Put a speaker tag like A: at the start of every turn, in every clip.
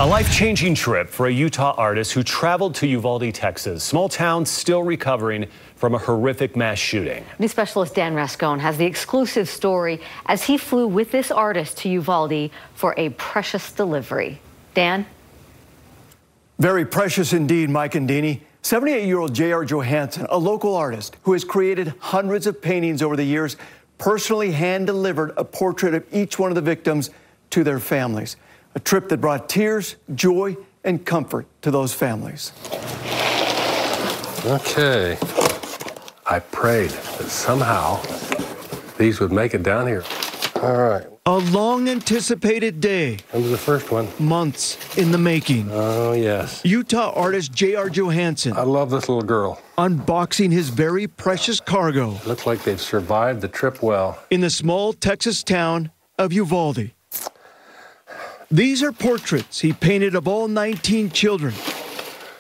A: A life-changing trip for a Utah artist who traveled to Uvalde, Texas. Small town still recovering from a horrific mass shooting.
B: News specialist Dan Rascone has the exclusive story as he flew with this artist to Uvalde for a precious delivery. Dan?
C: Very precious indeed, Mike and Deanie. 78-year-old Johansen, a local artist who has created hundreds of paintings over the years, personally hand-delivered a portrait of each one of the victims to their families. A trip that brought tears, joy, and comfort to those families.
D: Okay. I prayed that somehow these would make it down here. All right.
C: A long-anticipated day.
D: That was the first one.
C: Months in the making.
D: Oh, yes.
C: Utah artist J.R. Johansen.
D: I love this little girl.
C: Unboxing his very precious cargo.
D: Looks like they've survived the trip well.
C: In the small Texas town of Uvalde. These are portraits he painted of all 19 children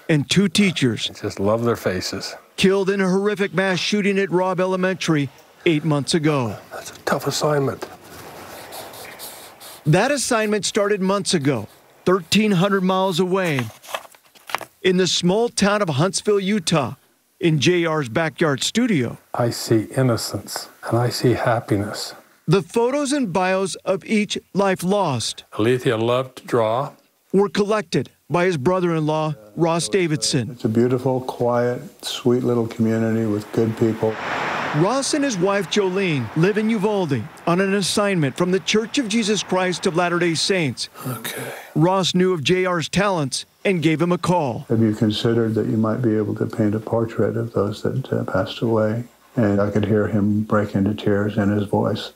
C: and 2 teachers.
D: I just love their faces.
C: Killed in a horrific mass shooting at Robb Elementary 8 months ago.
D: That's a tough assignment.
C: That assignment started months ago, 1,300 miles away, in the small town of Huntsville, Utah, in JR's backyard studio.
D: I see innocence and I see happiness.
C: The photos and bios of each life lost
D: Alethea loved to draw.
C: Were collected by his brother-in-law, Ross Davidson.
E: It's a beautiful, quiet, sweet little community with good people.
C: Ross and his wife, Jolene, live in Uvalde on an assignment from the Church of Jesus Christ of Latter-day Saints.
D: Okay.
C: Ross knew of JR's talents and gave him a call.
E: Have you considered that you might be able to paint a portrait of those that passed away? And I could hear him break into tears in his voice.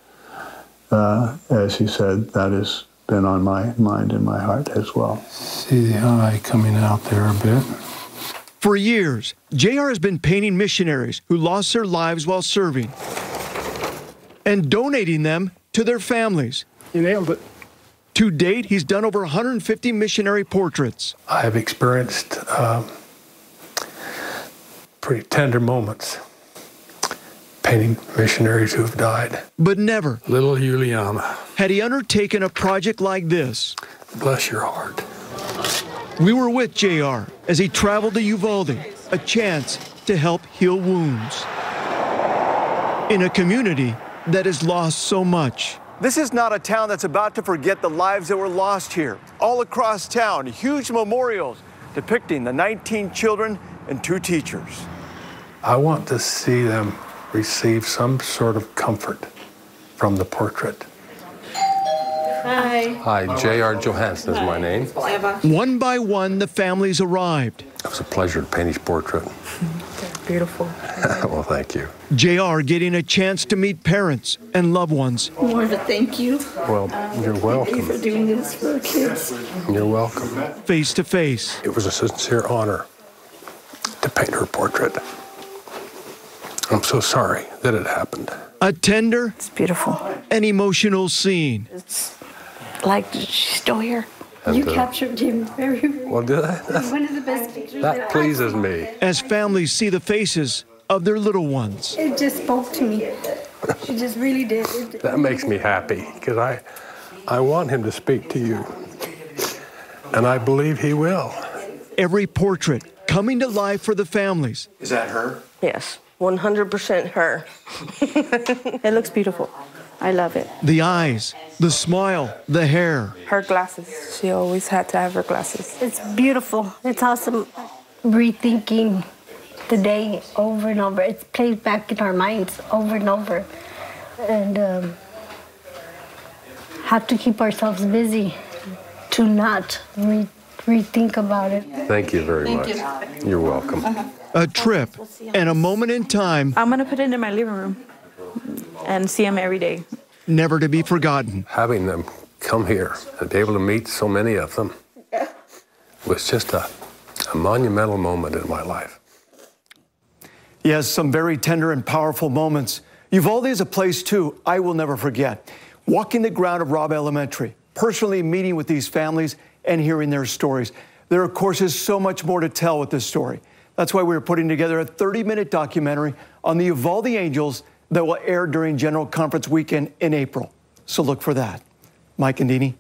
E: As he said, that has been on my mind and my heart as well.
D: See the eye coming out there a bit.
C: For years, JR has been painting missionaries who lost their lives while serving and donating them to their families.
D: You nailed it.
C: To date, he's done over 150 missionary portraits.
D: I have experienced pretty tender moments painting missionaries who have died.
C: But never
D: Little Juliana.
C: had he undertaken a project like this.
D: Bless your heart.
C: We were with JR as he traveled to Uvalde, a chance to help heal wounds in a community that has lost so much. This is not a town that's about to forget the lives that were lost here. All across town, huge memorials depicting the 19 children and 2 teachers.
D: I want to see them receive some sort of comfort from the portrait.
F: Hi.
D: Hi, J.R. Johansen is my name.
C: One by one, the families arrived.
D: It was a pleasure to paint his portrait.
F: Beautiful.
D: Well, thank you.
C: JR getting a chance to meet parents and loved ones.
F: I wanted to thank you.
D: Well, you're
F: Thank you
D: welcome.
F: for doing this for our kids.
D: You're welcome.
C: Face to face.
D: It was a sincere honor to paint her portrait. I'm so sorry that it happened.
C: A tender
F: It's beautiful.
C: and emotional scene.
F: It's like she's still here.
D: And,
G: You captured him very well.
D: Well, did I?
G: One of the best pictures
D: That pleases me.
C: As families see the faces of their little ones.
G: It just spoke to me. She just really did.
D: That makes me happy because I want him to speak to you. And I believe he will.
C: Every portrait coming to life for the families. Is that her?
H: Yes, 100% her.
F: It looks beautiful. I love it.
C: The eyes, the smile, the hair.
F: Her glasses. She always had to have her glasses.
G: It's beautiful. It's awesome rethinking the day over and over. It plays back in our minds over and over. And have to keep ourselves busy to not rethink about it.
D: Thank you very much. You're welcome.
C: A trip and a moment in time
F: I'm going to put it in my living room and see him every day.
C: never to be forgotten.
D: Having them come here and be able to meet so many of them was just a monumental moment in my life.
C: Yes, some very tender and powerful moments. Uvalde is a place, too, I will never forget. Walking the ground of Robb Elementary, personally meeting with these families and hearing their stories. There, of course, is so much more to tell with this story. That's why we're putting together a 30-minute documentary on the Uvalde Angels that will air during General Conference weekend in April. So look for that. Mike and Deanie.